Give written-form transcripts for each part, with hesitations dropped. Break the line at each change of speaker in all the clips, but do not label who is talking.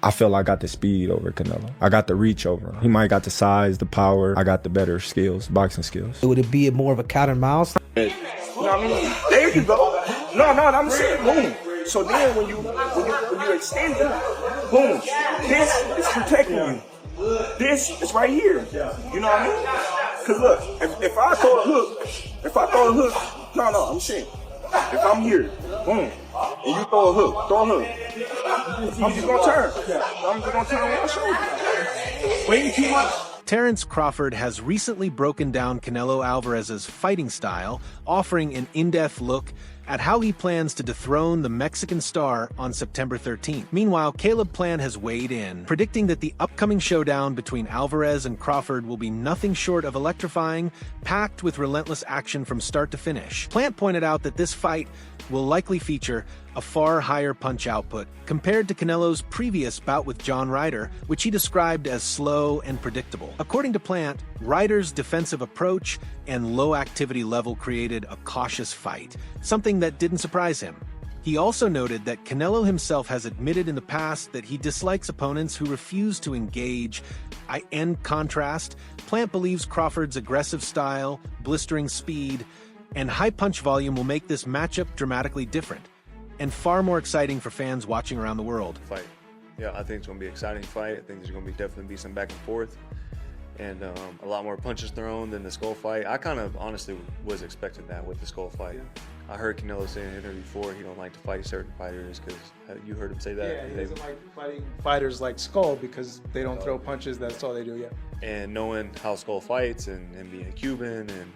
I feel I got the speed over Canelo. I got the reach over him. He might got the size, the power. I got the better skills, boxing skills.
Would it be more of a cat and mouse?
You know what I mean? There you go. No, I'm saying boom. So then when you extend it, boom, this is protecting you. This is right here. You know what I mean? Cause look, if I throw a hook, no, I'm saying, if I'm here, boom, and you throw a hook, I'm just gonna turn. I'm just gonna turn on my shoulder. Waiting too much.
Terence Crawford has recently broken down Canelo Alvarez's fighting style, offering an in-depth look at how he plans to dethrone the Mexican star on September 13th. Meanwhile, Caleb Plant has weighed in, predicting that the upcoming showdown between Alvarez and Crawford will be nothing short of electrifying, packed with relentless action from start to finish. Plant pointed out that this fight will likely feature a far higher punch output compared to Canelo's previous bout with John Ryder, which he described as slow and predictable. According to Plant, Ryder's defensive approach and low activity level created a cautious fight, something that didn't surprise him. He also noted that Canelo himself has admitted in the past that he dislikes opponents who refuse to engage. In contrast, Plant believes Crawford's aggressive style, blistering speed, and high punch volume will make this matchup dramatically different and far more exciting for fans watching around the world.
Fight. Yeah, I think it's going to be an exciting fight. I think there's going to definitely be some back and forth and a lot more punches thrown than the skull fight. I kind of honestly was expecting that with the skull fight. Yeah. I heard Canelo say in an interview before he don't like to fight certain fighters because you heard him say that.
Yeah, he doesn't like fighting fighters like Skull because they don't throw punches. That's all they do, yeah.
And knowing how Skull fights and being Cuban, and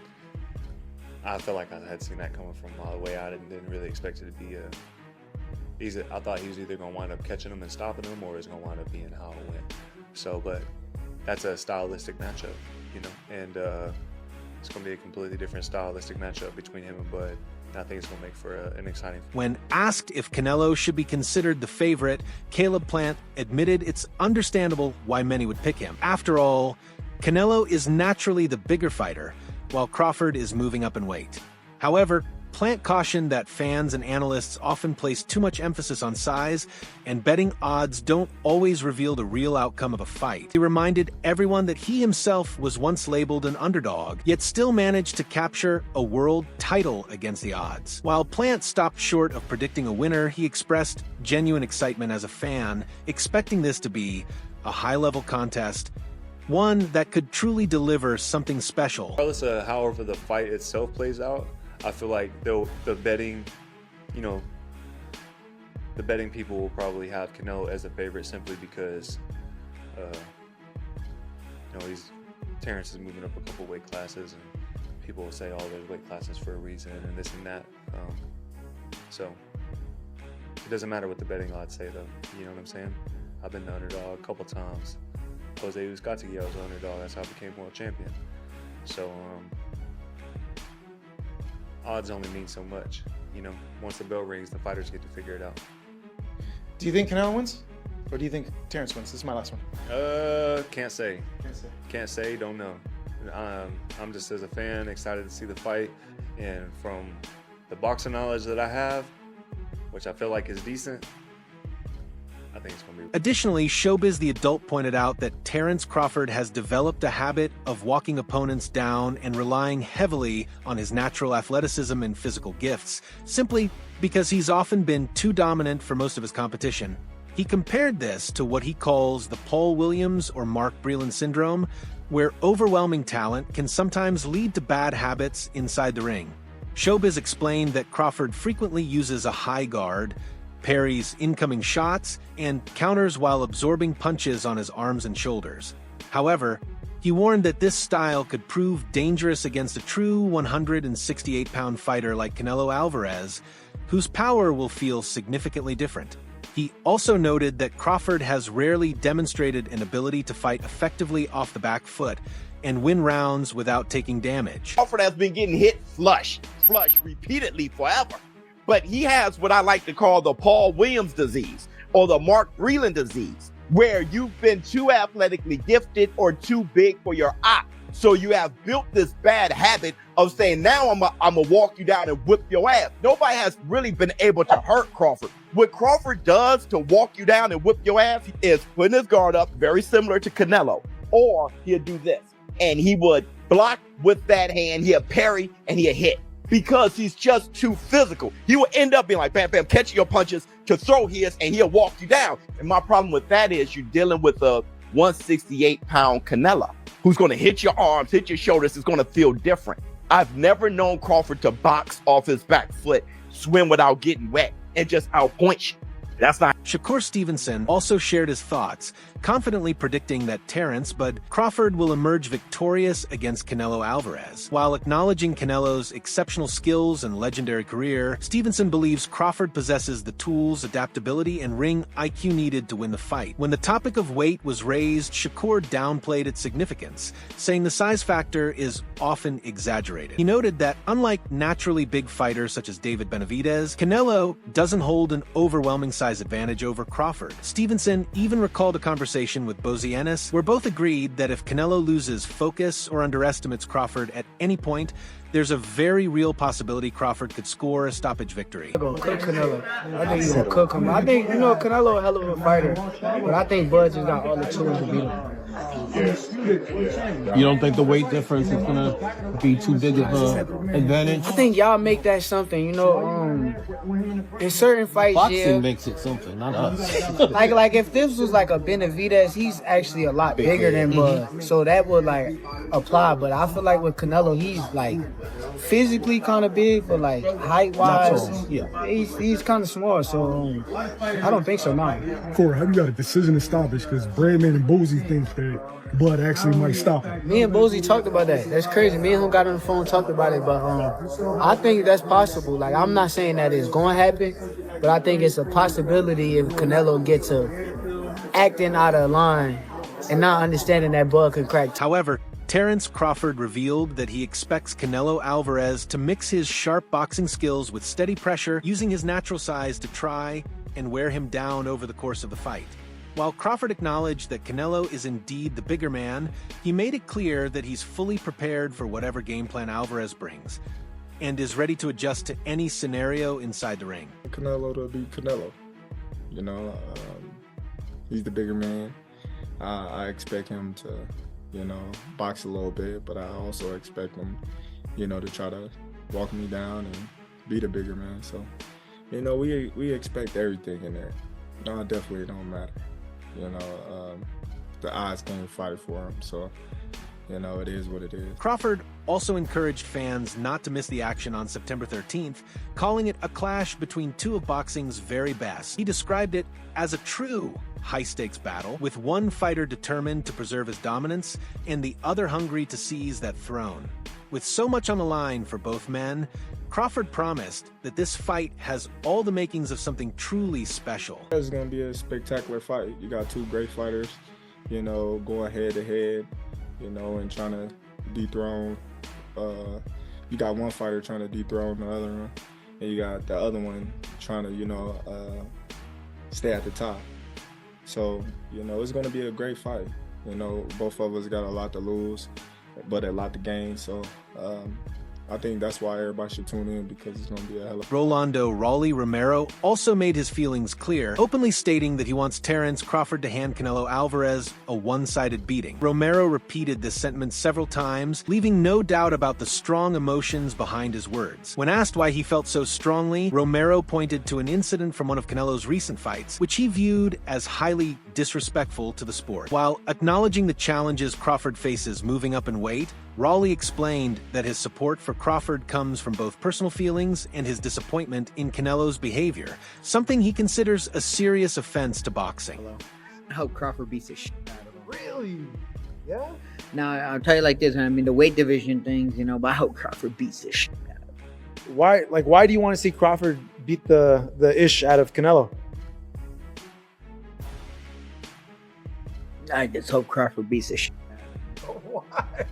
I felt like I had seen that coming from a mile away. I didn't really expect it to be I thought he was either going to wind up catching him and stopping him, or it was going to wind up being how it went. So, but that's a stylistic matchup, you know, and it's going to be a completely different stylistic matchup between him and Bud. And I think it's going to make for an exciting.
When asked if Canelo should be considered the favorite, Caleb Plant admitted it's understandable why many would pick him. After all, Canelo is naturally the bigger fighter, while Crawford is moving up in weight. However, Plant cautioned that fans and analysts often place too much emphasis on size, and betting odds don't always reveal the real outcome of a fight. He reminded everyone that he himself was once labeled an underdog, yet still managed to capture a world title against the odds. While Plant stopped short of predicting a winner, he expressed genuine excitement as a fan, expecting this to be a high-level contest, one that could truly deliver something special.
Regardless of however the fight itself plays out, I feel like the betting, you know, the betting people will probably have Canelo as a favorite simply because, you know, Terence is moving up a couple weight classes, and people will say, oh, there's weight classes for a reason and this and that. So it doesn't matter what the betting odds say, though. You know what I'm saying? I've been the underdog a couple times. Jose Uzcategui was an underdog. That's how I became world champion. So odds only mean so much. You know, once the bell rings, the fighters get to figure it out.
Do you think Canelo wins, or do you think Terence wins? This is my last one.
Can't say. Can't say. Don't know. I'm just, as a fan, excited to see the fight, and from the boxing knowledge that I have, which I feel like is decent, I think it's going to be.
Additionally, Showbiz the Adult pointed out that Terence Crawford has developed a habit of walking opponents down and relying heavily on his natural athleticism and physical gifts, simply because he's often been too dominant for most of his competition. He compared this to what he calls the Paul Williams or Mark Breland syndrome, where overwhelming talent can sometimes lead to bad habits inside the ring. Showbiz explained that Crawford frequently uses a high guard, parries incoming shots, and counters while absorbing punches on his arms and shoulders. However, he warned that this style could prove dangerous against a true 168-pound fighter like Canelo Alvarez, whose power will feel significantly different. He also noted that Crawford has rarely demonstrated an ability to fight effectively off the back foot and win rounds without taking damage.
Crawford has been getting hit flush repeatedly forever. But he has what I like to call the Paul Williams disease, or the Mark Breland disease, where you've been too athletically gifted or too big for your eye. So you have built this bad habit of saying, now I'm gonna walk you down and whip your ass. Nobody has really been able to hurt Crawford. What Crawford does to walk you down and whip your ass is putting his guard up, very similar to Canelo, or he'll do this. And he would block with that hand, he'll parry, and he'll hit. Because he's just too physical. He will end up being like, bam, bam, catching your punches to throw his, and he'll walk you down. And my problem with that is you're dealing with a 168-pound Canelo who's going to hit your arms, hit your shoulders. It's going to feel different. I've never known Crawford to box off his back foot, swim without getting wet, and just outpoint you. That's not.
Shakur Stevenson also shared his thoughts, confidently predicting that Terence, but Crawford will emerge victorious against Canelo Alvarez. While acknowledging Canelo's exceptional skills and legendary career, Stevenson believes Crawford possesses the tools, adaptability, and ring IQ needed to win the fight. When the topic of weight was raised, Shakur downplayed its significance, saying the size factor is often exaggerated. He noted that unlike naturally big fighters such as David Benavidez, Canelo doesn't hold an overwhelming size advantage over Crawford. Stevenson even recalled a conversation with Bozienis, where both agreed that if Canelo loses focus or underestimates Crawford at any point, there's a very real possibility Crawford could score a stoppage victory.
I'm gonna cook Canelo. I think he's gonna cook him. I think, Canelo a hell of a fighter, but I think Bud just got all the tools to beat him.
You don't think the weight difference is gonna be too big of an advantage?
I think y'all make that something, in certain fights,
Boxing makes it something, not us.
like if this was like a Benavidez, he's actually a lot bigger than Bud, so that would like apply. But I feel like with Canelo, he's like physically kind of big, but like height wise, he's kind of small. So I don't think so now.
Corey, how you got a decision to stoppage? Because Bradman and Boozy think that Bud actually might stop him.
Me and Boozy talked about that. That's crazy. Me and him got on the phone and talked about it, but I think that's possible. Like, I'm not saying that it's going to happen, but I think it's a possibility if Canelo gets to acting out of line and not understanding that Bud can crack.
However, Terence Crawford revealed that he expects Canelo Alvarez to mix his sharp boxing skills with steady pressure, using his natural size to try and wear him down over the course of the fight. While Crawford acknowledged that Canelo is indeed the bigger man, he made it clear that he's fully prepared for whatever game plan Alvarez brings, and is ready to adjust to any scenario inside the ring.
Canelo to be Canelo. He's the bigger man. I expect him to, box a little bit, but I also expect him, to try to walk me down and be the bigger man. So, we expect everything in there. No, it definitely don't matter. The odds can't fight for him, so it is what it is.
Crawford also encouraged fans not to miss the action on September 13th, calling it a clash between two of boxing's very best. He described it as a true high-stakes battle, with one fighter determined to preserve his dominance and the other hungry to seize that throne. With so much on the line for both men, Crawford promised that this fight has all the makings of something truly special.
It's going to be a spectacular fight. You got two great fighters, going head-to-head, and trying to dethrone. You got one fighter trying to dethrone the other one, and you got the other one trying to, stay at the top. So, it's going to be a great fight. Both of us got a lot to lose, but a lot to gain. So, I think that's why everybody should tune in, because it's going to be a hell of a...
Rolando "Raleigh" Romero also made his feelings clear, openly stating that he wants Terence Crawford to hand Canelo Alvarez a one-sided beating. Romero repeated this sentiment several times, leaving no doubt about the strong emotions behind his words. When asked why he felt so strongly, Romero pointed to an incident from one of Canelo's recent fights, which he viewed as highly disrespectful to the sport. While acknowledging the challenges Crawford faces moving up in weight, Raleigh explained that his support for Crawford comes from both personal feelings and his disappointment in Canelo's behavior, something he considers a serious offense to boxing.
I hope Crawford beats the shit out of him.
Really? Yeah?
Now, I'll tell you like this, the weight division things, but I hope Crawford beats the shit out of him.
Why do you want to see Crawford beat the ish out of Canelo?
I just hope Crawford beats the shit out of him.
Why?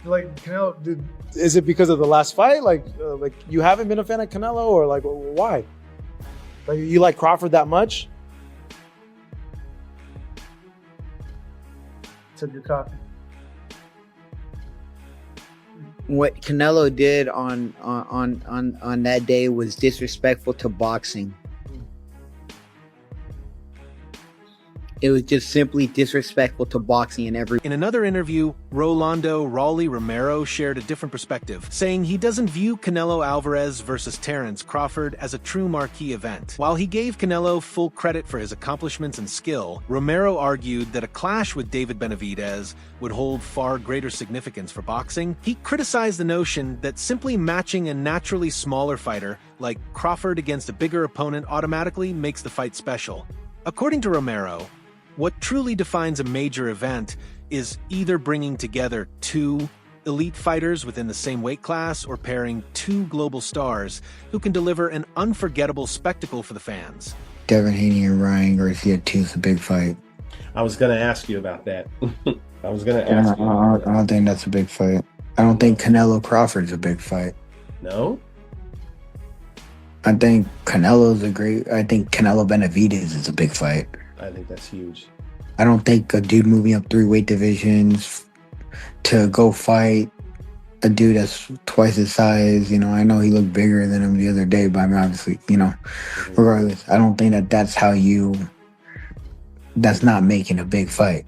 Canelo, is it because of the last fight? Like you haven't been a fan of Canelo, or why? You like Crawford that much?
Took your coffee.
What Canelo did on that day was disrespectful to boxing. It was just simply disrespectful to boxing in every...
In another interview, Rolando Raleigh Romero shared a different perspective, saying he doesn't view Canelo Alvarez versus Terence Crawford as a true marquee event. While he gave Canelo full credit for his accomplishments and skill, Romero argued that a clash with David Benavidez would hold far greater significance for boxing. He criticized the notion that simply matching a naturally smaller fighter, like Crawford against a bigger opponent, automatically makes the fight special. According to Romero, what truly defines a major event is either bringing together two elite fighters within the same weight class or pairing two global stars who can deliver an unforgettable spectacle for the fans.
Devin Haney and Ryan Garcia 2 is a big fight.
I was going to ask you about that. I
don't think that's a big fight. I don't think Canelo Crawford's a big fight.
No?
I think Canelo Benavidez is a big fight.
I think that's huge.
I don't think a dude moving up 3 weight divisions to go fight a dude that's twice his size, I know he looked bigger than him the other day, but I mean, obviously, regardless, I don't think that's not making a big fight.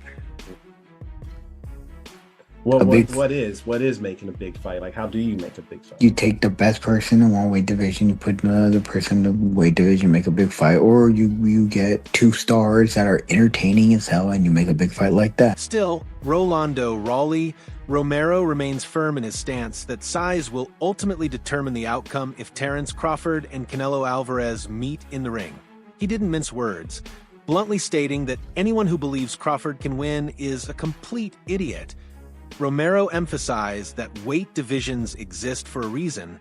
Well, what is making a big fight? Like, how do you make a big fight?
You take the best person in one weight division, you put another person in the weight division, make a big fight, or you get 2 stars that are entertaining as hell and you make a big fight like that.
Still, Rolando Raleigh Romero remains firm in his stance that size will ultimately determine the outcome if Terence Crawford and Canelo Alvarez meet in the ring. He didn't mince words, bluntly stating that anyone who believes Crawford can win is a complete idiot. Romero emphasized that weight divisions exist for a reason,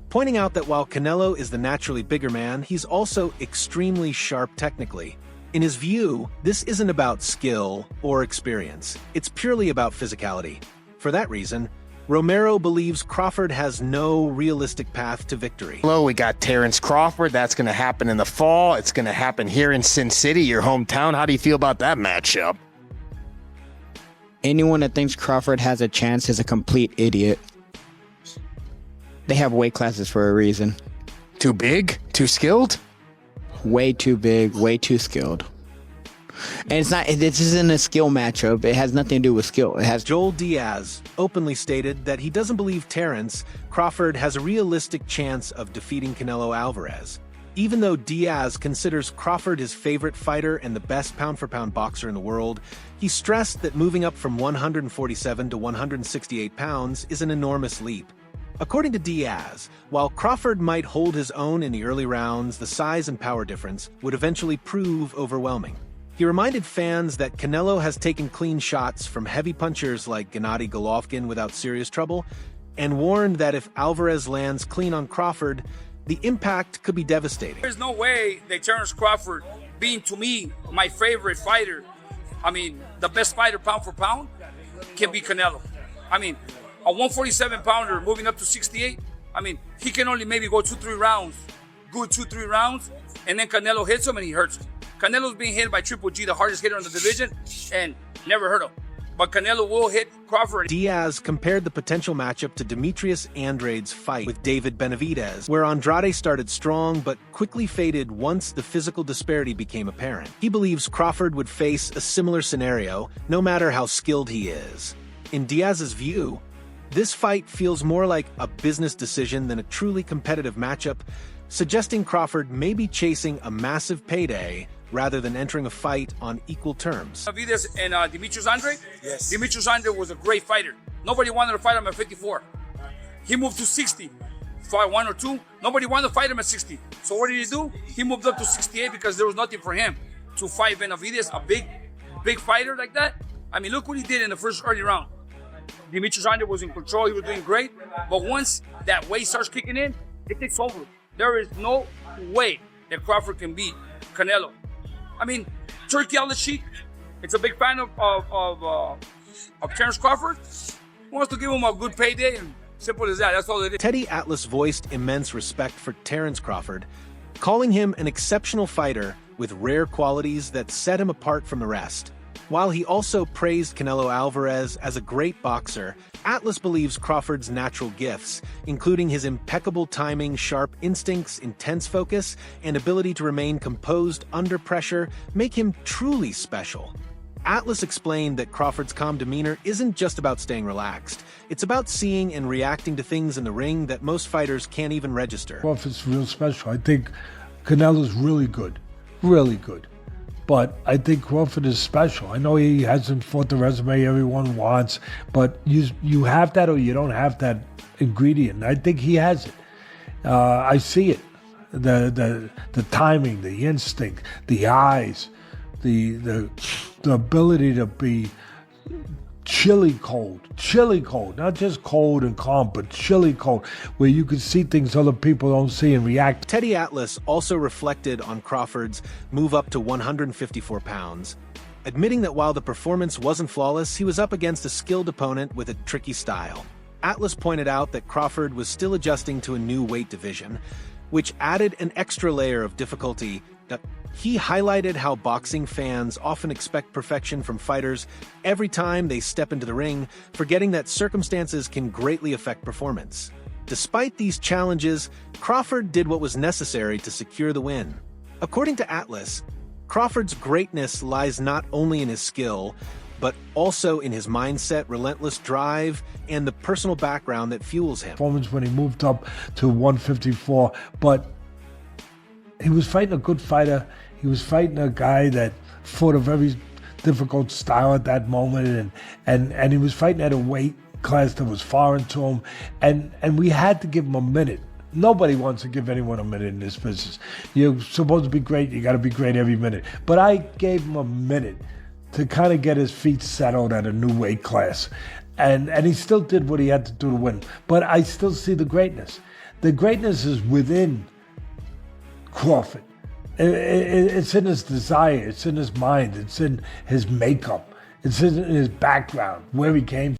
pointing out that while Canelo is the naturally bigger man, he's also extremely sharp technically. In his view, this isn't about skill or experience. It's purely about physicality. For that reason, Romero believes Crawford has no realistic path to victory.
Hello, we got Terence Crawford. That's going to happen in the fall. It's going to happen here in Sin City, your hometown. How do you feel about that matchup?
Anyone that thinks Crawford has a chance is a complete idiot. They have weight classes for a reason.
Too big? Too skilled?
Way too big, way too skilled. And this isn't a skill matchup. It has nothing to do with skill.
Joel Diaz openly stated that he doesn't believe Terence Crawford has a realistic chance of defeating Canelo Alvarez. Even though Diaz considers Crawford his favorite fighter and the best pound-for-pound boxer in the world, he stressed that moving up from 147 to 168 pounds is an enormous leap. According to Diaz, while Crawford might hold his own in the early rounds, the size and power difference would eventually prove overwhelming. He reminded fans that Canelo has taken clean shots from heavy punchers like Gennady Golovkin without serious trouble, and warned that if Alvarez lands clean on Crawford, the impact could be devastating.
There's no way that Terence Crawford, being to me my favorite fighter, the best fighter pound for pound, can beat Canelo. A 147-pounder moving up to 68, he can only maybe go 2-3 rounds, and then Canelo hits him and he hurts him. Canelo's being hit by Triple G, the hardest hitter in the division, and never hurt him. But Canelo will hit Crawford.
Diaz compared the potential matchup to Demetrius Andrade's fight with David Benavidez, where Andrade started strong but quickly faded once the physical disparity became apparent. He believes Crawford would face a similar scenario, no matter how skilled he is. In Diaz's view, this fight feels more like a business decision than a truly competitive matchup, suggesting Crawford may be chasing a massive payday rather than entering a fight on equal terms.
Benavidez and Demetrius Andrade? Yes. Demetrius Andrade was a great fighter. Nobody wanted to fight him at 54. He moved to 60. Fight 1 or 2. Nobody wanted to fight him at 60. So what did he do? He moved up to 68 because there was nothing for him to fight Benavidez, a big fighter like that. Look what he did in the first early round. Demetrius Andrade was in control. He was doing great. But once that weight starts kicking in, it takes over. There is no way that Crawford can beat Canelo. Turkey Al-Sheikh, it's a big fan of Terence Crawford. He wants to give him a good payday, and simple as that. That's all it is.
Teddy Atlas voiced immense respect for Terence Crawford, calling him an exceptional fighter with rare qualities that set him apart from the rest. While he also praised Canelo Alvarez as a great boxer, Atlas believes Crawford's natural gifts, including his impeccable timing, sharp instincts, intense focus, and ability to remain composed under pressure, make him truly special. Atlas explained that Crawford's calm demeanor isn't just about staying relaxed. It's about seeing and reacting to things in the ring that most fighters can't even register.
Crawford's real special. I think Canelo's really good. Really good. But I think Crawford is special. I know he hasn't fought the resume everyone wants, but you have that or you don't have that ingredient. I think he has it. I see it. The timing, the instinct, the eyes, the ability to be chilly cold, not just cold and calm, but chilly cold, where you can see things other people don't see and react.
Teddy Atlas also reflected on Crawford's move up to 154 pounds, admitting that while the performance wasn't flawless, he was up against a skilled opponent with a tricky style. Atlas pointed out that Crawford was still adjusting to a new weight division, which added an extra layer of difficulty. He highlighted how boxing fans often expect perfection from fighters every time they step into the ring, forgetting that circumstances can greatly affect performance. Despite these challenges, Crawford did what was necessary to secure the win. According to Atlas, Crawford's greatness lies not only in his skill, but also in his mindset, relentless drive, and the personal background that fuels him.
Performance when he moved up to 154, but he was fighting a good fighter. He was fighting a guy that fought a very difficult style at that moment, and he was fighting at a weight class that was foreign to him, and we had to give him a minute. Nobody wants to give anyone a minute in this business. You're supposed to be great, you got to be great every minute. But I gave him a minute to kind of get his feet settled at a new weight class, and he still did what he had to do to win. But I still see the greatness. The greatness is within Crawford. It's in his desire, it's in his mind, it's in his makeup, it's in his background, where he came from.